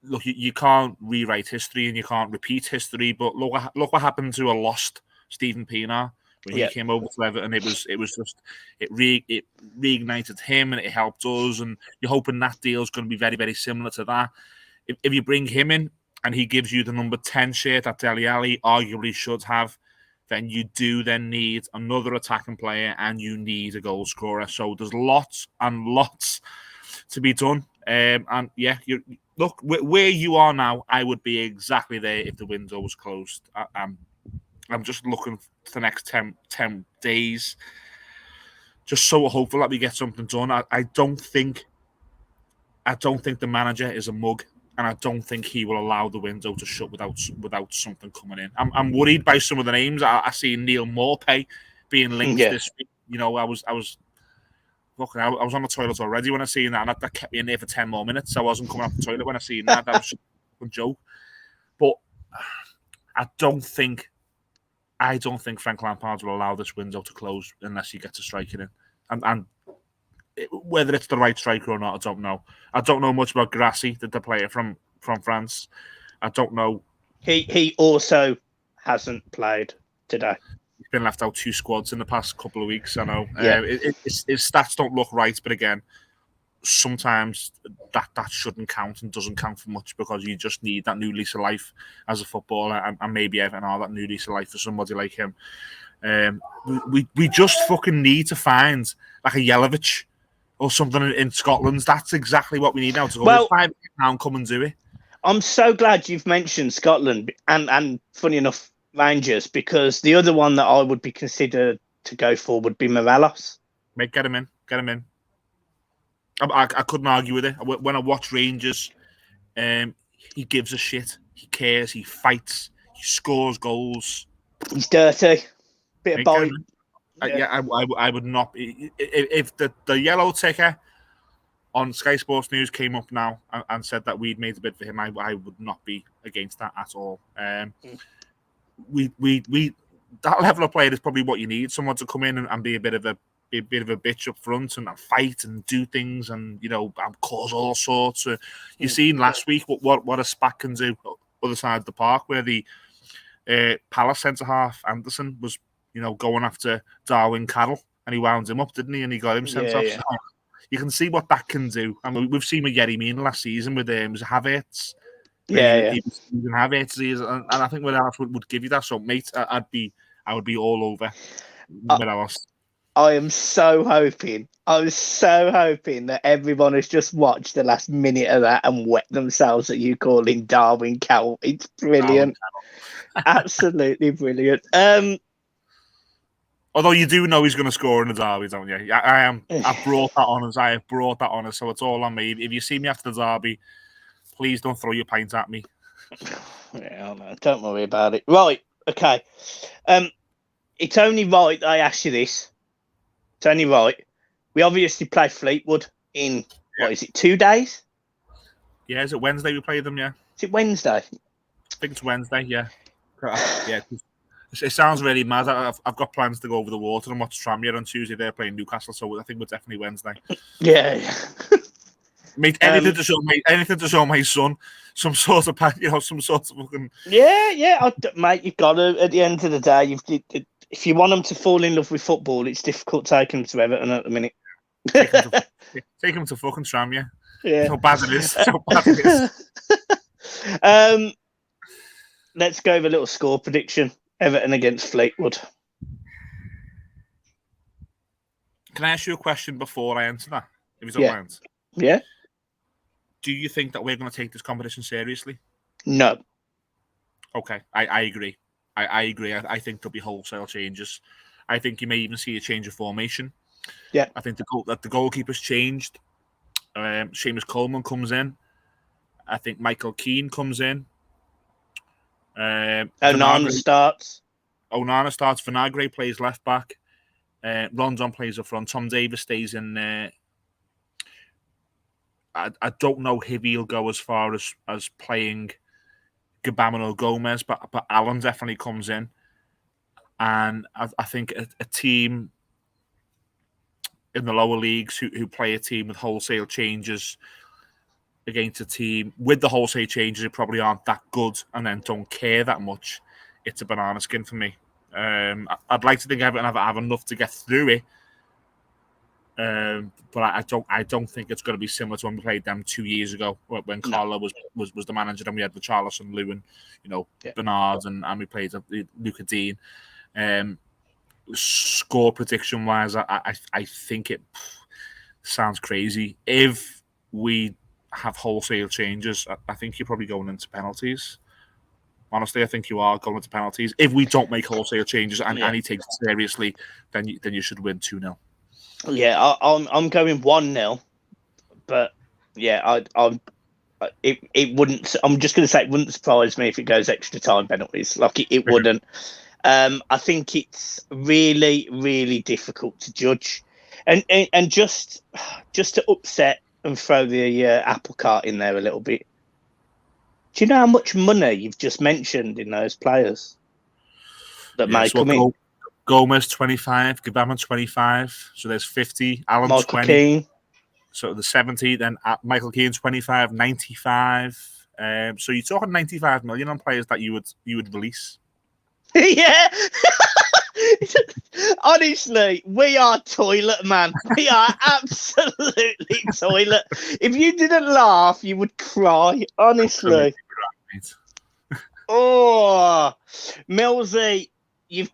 look, you can't rewrite history and you can't repeat history, but look what happened to a lost Stephen Pienaar when he came over to Everton. It reignited him and it helped us, and you're hoping that deal is going to be very, very similar to that. If you bring him in and he gives you the number 10 shirt that Dele Alli arguably should have, then you do then need another attacking player and you need a goal scorer. So there's lots and lots to be done. And yeah, look, where you are now, I would be exactly there if the window was closed. I'm just looking for the next 10 days, just so hopeful that we get something done. I don't think the manager is a mug, and I don't think he will allow the window to shut without something coming in. I'm worried by some of the names. I see Neil Maupay being linked this week. I was looking. I was on the toilet already when I seen that, and that kept me in there for 10 more minutes. I wasn't coming off the toilet when I seen that. That was a joke. But I don't think Frank Lampard will allow this window to close unless he gets a striker in. And whether it's the right striker or not, I don't know. I don't know much about Grassi, the player from France. I don't know. He also hasn't played today. He's been left out 2 squads in the past couple of weeks. I know. Yeah. His stats don't look right, but again, sometimes that shouldn't count and doesn't count for much, because you just need that new lease of life as a footballer, and maybe Everton are that new lease of life for somebody like him. We just fucking need to find like a Jelavic or something in Scotland. That's exactly what we need now to go. Well, £5 million, come and do it. I'm so glad you've mentioned Scotland and funny enough, Rangers, because the other one that I would be considered to go for would be Morelos. Mate, get him in. I couldn't argue with it. When I watch Rangers, he gives a shit. He cares. He fights. He scores goals. He's dirty. Bit of bite. I would not be. If the yellow ticker on Sky Sports News came up now and said that we'd made a bid for him. I would not be against that at all. We that level of player is probably what you need. Someone to come in and be a bit of a bitch up front and fight and do things and cause all sorts. You seen last week what a SPAC can do other side of the park, where the Palace centre half Anderson was going after Darwin Carroll and he wound him up, didn't he? And he got him sent off. Yeah. So you can see what that can do. I mean, we've seen with Yerry Mina last season with Havertz. He was using Havertz, and I think Mirallas would give you that. So, mate, I would be all over Mirallas. I am so hoping. I was so hoping that everyone has just watched the last minute of that and wet themselves at you calling Darwin Carroll. It's brilliant. Absolutely brilliant. Although you do know he's going to score in the derby, don't you? I've brought that on us. I have brought that on us, so it's all on me. If you see me after the derby, please don't throw your pint at me. Yeah, no, don't worry about it. Right, okay. It's only right that I ask you this. It's only right. We obviously play Fleetwood in, what is it, 2 days? Yeah, is it Wednesday we play them, yeah? Is it Wednesday? I think it's Wednesday, yeah. Yeah, it sounds really mad. I've got plans to go over the water and watch Tranmere on Tuesday. They're playing Newcastle, so I think we're definitely Wednesday. Yeah. Mate, anything to show my son some sort of fucking. Yeah. Mate, you've got to. At the end of the day, if you want them to fall in love with football, it's difficult taking them to Everton at the minute. Take them to fucking Tranmere. Yeah. So bad it is. Let's go with a little score prediction. Everton against Fleetwood. Can I ask you a question before I answer that? If you don't mind. Yeah. Do you think that we're going to take this competition seriously? No. Okay, I agree. I agree. I think there'll be wholesale changes. I think you may even see a change of formation. Yeah. I think the goalkeeper's changed. Seamus Coleman comes in. I think Michael Keane comes in. Onana starts. Vinagre plays left back. Rondon plays up front. Tom Davis stays in there. I don't know if he'll go as far as playing Gabamon or Gomez, but Allen definitely comes in. And I think a team in the lower leagues who play a team with wholesale changes against a team with the wholesale changes who probably aren't that good and then don't care that much, it's a banana skin for me. I'd like to think Everton have enough to get through it, but I don't think it's going to be similar to when we played them 2 years ago when Carlo was the manager and we had Richarlison, Lewin, Bernard, and we played Luca Dean. Score prediction wise, I think it sounds crazy. If we have wholesale changes, I think you're probably going into penalties. Honestly, I think you are going into penalties. If we don't make wholesale changes and he takes it seriously, then you should win 2-0. Yeah, I'm going 1-0, but yeah, it wouldn't. I'm just going to say it wouldn't surprise me if it goes extra time penalties. Like it wouldn't. I think it's really, really difficult to judge, and just to upset and throw the apple cart in there a little bit. Do you know how much money you've just mentioned in those players that may come in? Gomez 25, Gabamon 25, so there's 50. Allen Michael 20. Keane. So the 70. Then Michael Keane 25, 95. So you're talking 95 million on players that you would release. Yeah. Honestly, we are toilet, man. We are absolutely toilet. If you didn't laugh, you would cry. Honestly. Oh, Millsy, you've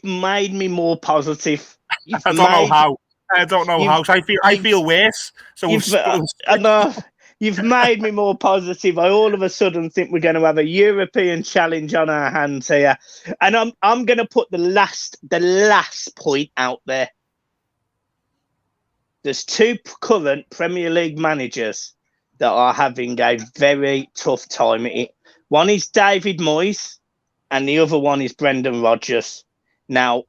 made me more positive. I don't know how. I feel worse. So you've made me more positive. I all of a sudden think we're going to have a European challenge on our hands here, and I'm going to put the last point out there. There's 2 current Premier League managers that are having a very tough time at it. One is David Moyes, and the other one is Brendan Rodgers. Now,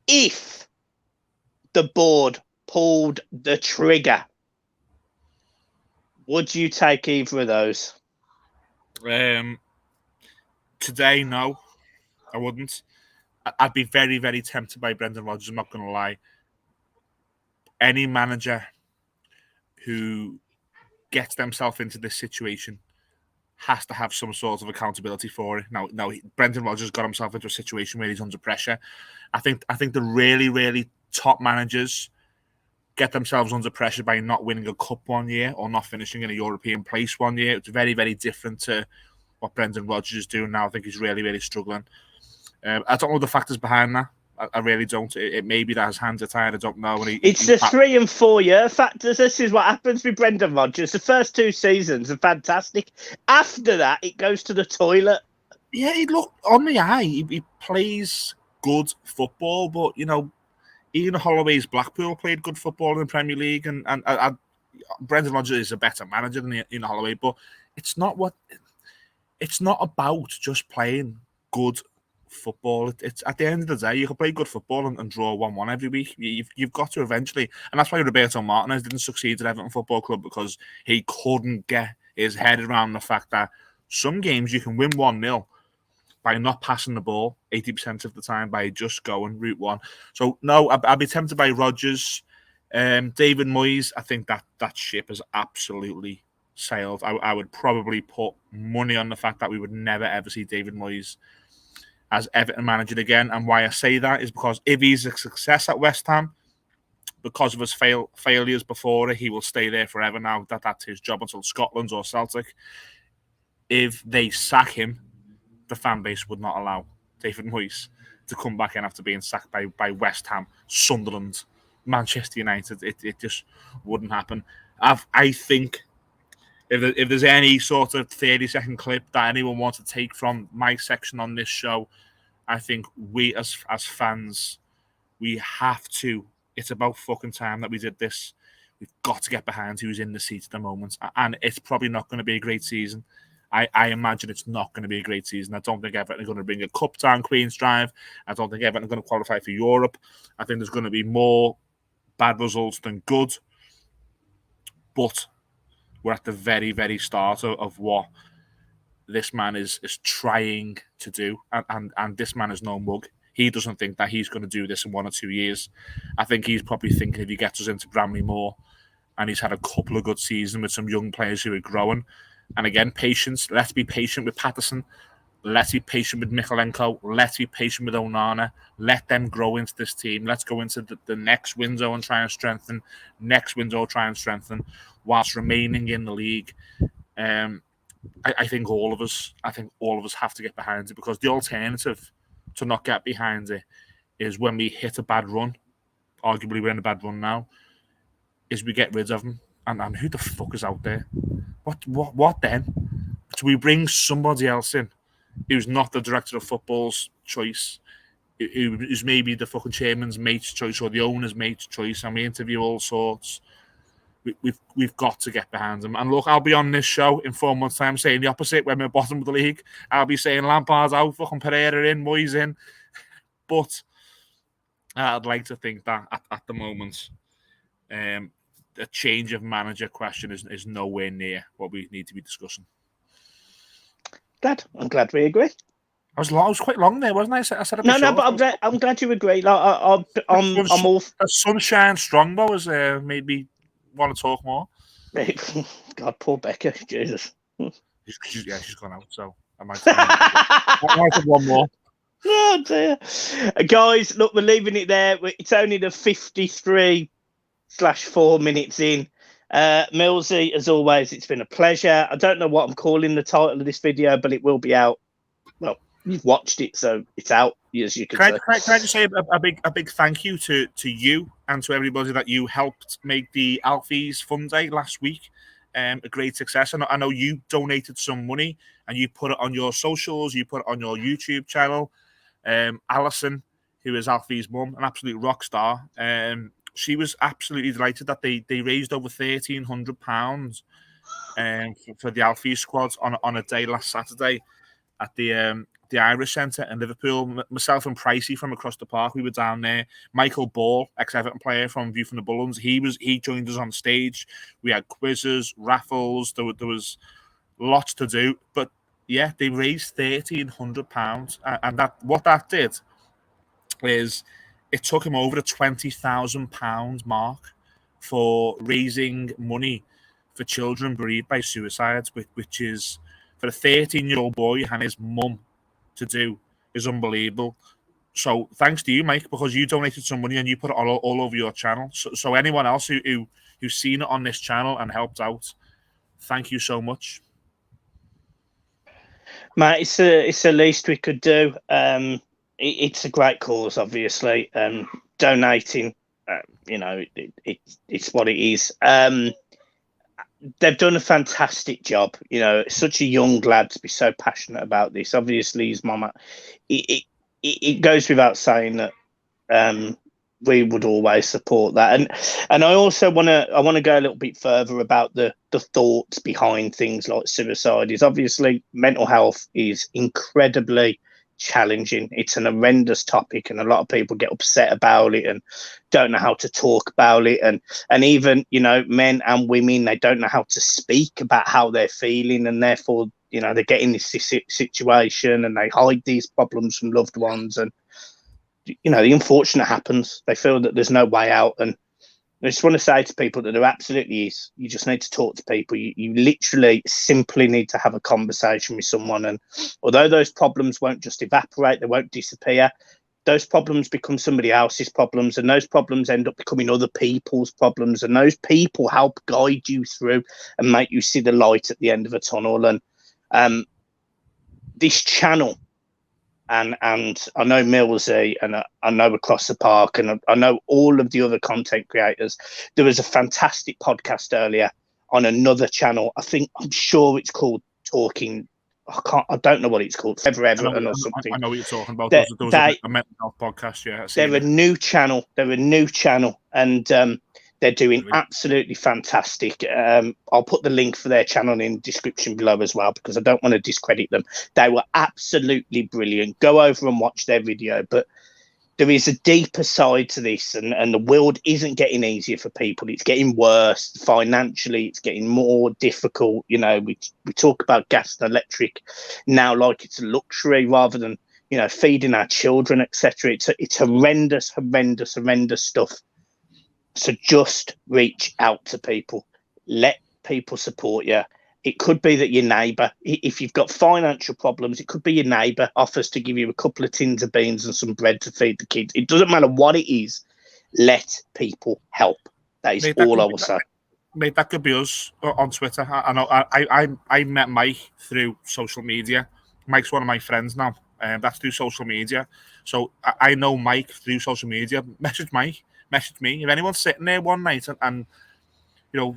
if the board pulled the trigger Would you take either of those? Today, no, I wouldn't. I'd be very, very tempted by Brendan Rodgers. I'm not going to lie. Any manager who gets themselves into this situation has to have some sort of accountability for it. Now, Brendan Rodgers got himself into a situation where he's under pressure. I think the really, really top managers get themselves under pressure by not winning a cup one year or not finishing in a European place one year. It's very, very different to what Brendan Rodgers is doing now. I think he's really, really struggling. I don't know the factors behind that. I really don't. It may be that his hands are tired. I don't know. It's the 3 and 4 year factors. This is what happens with Brendan Rodgers. The first 2 seasons are fantastic. After that, it goes to the toilet. Yeah, look on the eye. He plays good football, but Ian Holloway's Blackpool played good football in the Premier League, and Brendan Rodgers is a better manager than Ian Holloway. But it's not about just playing good football. It's at the end of the day, you can play good football and draw 1-1 every week. You've got to eventually, and that's why Roberto Martinez didn't succeed at Everton Football Club, because he couldn't get his head around the fact that some games you can win 1-0 by not passing the ball 80% of the time, by just going route one. So no, I'd be tempted by Rodgers. David Moyes, I think that ship has absolutely sailed. I would probably put money on the fact that we would never ever see David Moyes as Everton manager again. And why I say that is because if he's a success at West Ham, because of his failures before it, he will stay there forever now. That's his job until Scotland or Celtic. If they sack him, the fan base would not allow David Moyes to come back in after being sacked by West Ham, Sunderland, Manchester United. It just wouldn't happen. I think if there's any sort of 30-second clip that anyone wants to take from my section on this show, I think we as fans, we have to. It's about fucking time that we did this. We've got to get behind who's in the seat at the moment. And it's probably not going to be a great season. I imagine it's not going to be a great season. I don't think Everton are going to bring a cup down Queen's Drive. I don't think Everton are going to qualify for Europe. I think there's going to be more bad results than good. But we're at the very, very start of what this man is trying to do. And this man is no mug. He doesn't think that he's going to do this in 1 or 2 years. I think he's probably thinking if he gets us into Bramley-Moore and he's had a couple of good seasons with some young players who are growing. And again, patience. Let's be patient with Patterson. Let's be patient with Mikalenko. Let's be patient with Onana. Let them grow into this team. Let's go into the next window and try and strengthen. Whilst remaining in the league. I think all of us have to get behind it, because the alternative to not get behind it is when we hit a bad run. Arguably, we're in a bad run now. Is we get rid of him. And who the fuck is out there? What then? Do we bring somebody else in who's not the director of football's choice, who's maybe the fucking chairman's mate's choice or the owner's mate's choice, and we interview all sorts? We've got to get behind him. And look, I'll be on this show in 4 months' time saying the opposite when we're bottom of the league. I'll be saying Lampard's out, fucking Pereira in, Moyes in. But I'd like to think that at the moment, a change of manager question is nowhere near what we need to be discussing. I'm glad we agree. I was quite long there, wasn't I? I said no, but I'm glad you agree. Like, I'm all. A sunshine strongbow has made me want to talk more. God, poor Becca, Jesus. She's gone out, so I might have one more. Oh dear, guys! Look, we're leaving it there. It's only the 53/4 minutes in. Millsy, as always, it's been a pleasure. I don't know what I'm calling the title of this video, but it will be out. Well, you've watched it, so it's out, as you can say. Can I just say a big thank you to you and to everybody that you helped make the Alfie's Fun Day last week a great success. I know you donated some money and you put it on your socials, you put it on your YouTube channel. Alison, who is Alfie's mum, an absolute rock star, she was absolutely delighted that they raised over £1,300 for the Alfie squad on a day last Saturday at the the Irish Centre in Liverpool. Myself and Pricey from across the park, we were down there. Michael Ball, ex-Everton player from View from the Bullens, he joined us on stage. We had quizzes, raffles. There was lots to do, but yeah, they raised £1,300, and what that did is it took him over the £20,000 mark for raising money for children bereaved by suicide, which is for a 13-year-old boy and his mum to do is unbelievable. So thanks to you, Mike, because you donated some money and you put it all over your channel. So anyone else who's seen it on this channel and helped out, thank you so much. Matt, it's the least we could do. It's a great cause, obviously. Donating, it's what it is. They've done a fantastic job. Such a young lad to be so passionate about this. Obviously, his mama. It goes without saying that we would always support that. And I also want to go a little bit further about the thoughts behind things like suicide. Is obviously mental health is incredibly challenging. It's an horrendous topic, and a lot of people get upset about it and don't know how to talk about it. And even men and women, they don't know how to speak about how they're feeling, and therefore they get in this situation and they hide these problems from loved ones. And the unfortunate happens. They feel that there's no way out. And I just want to say to people that there absolutely is. You just need to talk to people. You literally simply need to have a conversation with someone. And although those problems won't just evaporate, they won't disappear, those problems become somebody else's problems, and those problems end up becoming other people's problems. And those people help guide you through and make you see the light at the end of a tunnel. And this channel, and I know Millsy, and I know Across the Park, and I know all of the other content creators. There was a fantastic podcast earlier on another channel. I'm sure it's called Talking. I don't know what it's called. Everton or something. I know what you're talking about. There was a mental health podcast. Yeah, they're a new channel. And they're doing absolutely fantastic. I'll put the link for their channel in the description below as well, because I don't want to discredit them. They were absolutely brilliant. Go over and watch their video. But there is a deeper side to this, and the world isn't getting easier for people. It's getting worse financially. It's getting more difficult. We talk about gas and electric now like it's a luxury rather than feeding our children, etc. It's horrendous stuff. So just reach out to people. Let people support you. It could be that your neighbour, if you've got financial problems, it could be your neighbour offers to give you a couple of tins of beans and some bread to feed the kids. It doesn't matter what it is. Let people help. That is all I will say. Mate, that could be us on Twitter. I met Mike through social media. Mike's one of my friends now. That's through social media. So I know Mike through social media. Message Mike. Message me. If anyone's sitting there one night and the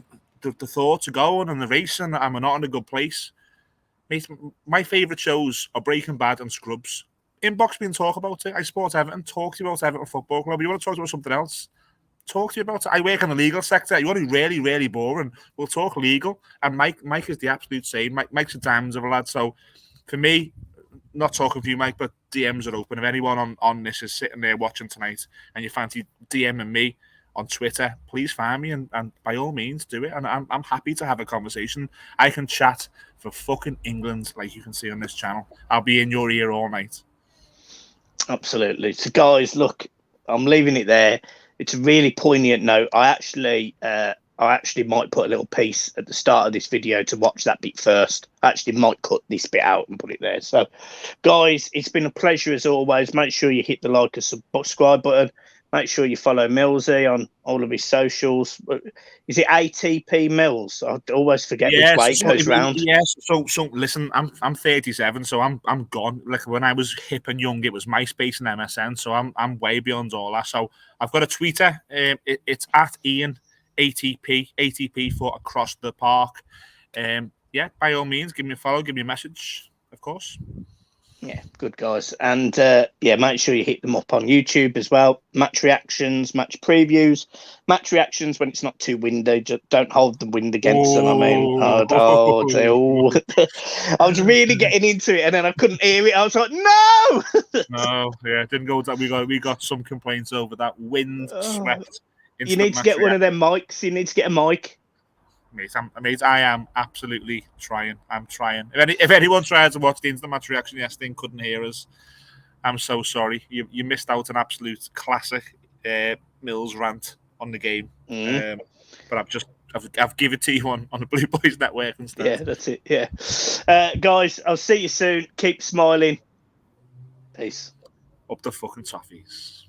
thoughts are going and the racing and we're not in a good place, mate, my favourite shows are Breaking Bad and Scrubs. Inbox me and talk about it. I support Everton. Talk to you about Everton Football Club. You want to talk about something else? Talk to you about it. I work in the legal sector. You want to be really, really boring? We'll talk legal. And Mike is the absolute same. Mike's a diamond of a lad. So for me, not talking to you, Mike, but DMs are open. If anyone on this is sitting there watching tonight and you fancy DMing me on Twitter, please find me and by all means do it. And I'm happy to have a conversation. I can chat for fucking England, like you can see on this channel. I'll be in your ear all night. Absolutely. So, guys, look, I'm leaving it there. It's a really poignant note. I actually might put a little piece at the start of this video to watch that bit first. I actually might cut this bit out and put it there. So, guys, it's been a pleasure as always. Make sure you hit the like and subscribe button. Make sure you follow Millsy on all of his socials. Is it ATP Mills? I always forget which way it goes round. Yes. So listen, I'm 37, so I'm gone. Like when I was hip and young, it was MySpace and MSN. So I'm way beyond all that. So I've got a Twitter. It's at Ian ATP for Across the Park. Yeah, by all means, give me a follow, give me a message, of course. Yeah, good guys. And make sure you hit them up on YouTube as well. Match reactions, match previews, match reactions when it's not too windy. Just don't hold the wind against them. I mean, I was really getting into it and then I couldn't hear it. I was like, no! No, yeah, it didn't go that. We got some complaints over that wind swept. You need to get one of them mics. You need to get a mic. Mate, I am absolutely trying. I'm trying. If anyone tried to watch the instant match reaction yesterday and couldn't hear us, I'm so sorry. You missed out an absolute classic Mills rant on the game. But I've given it to you on the Blue Boys Network instead. Yeah, that's it. Yeah, guys, I'll see you soon. Keep smiling. Peace. Up the fucking toffees.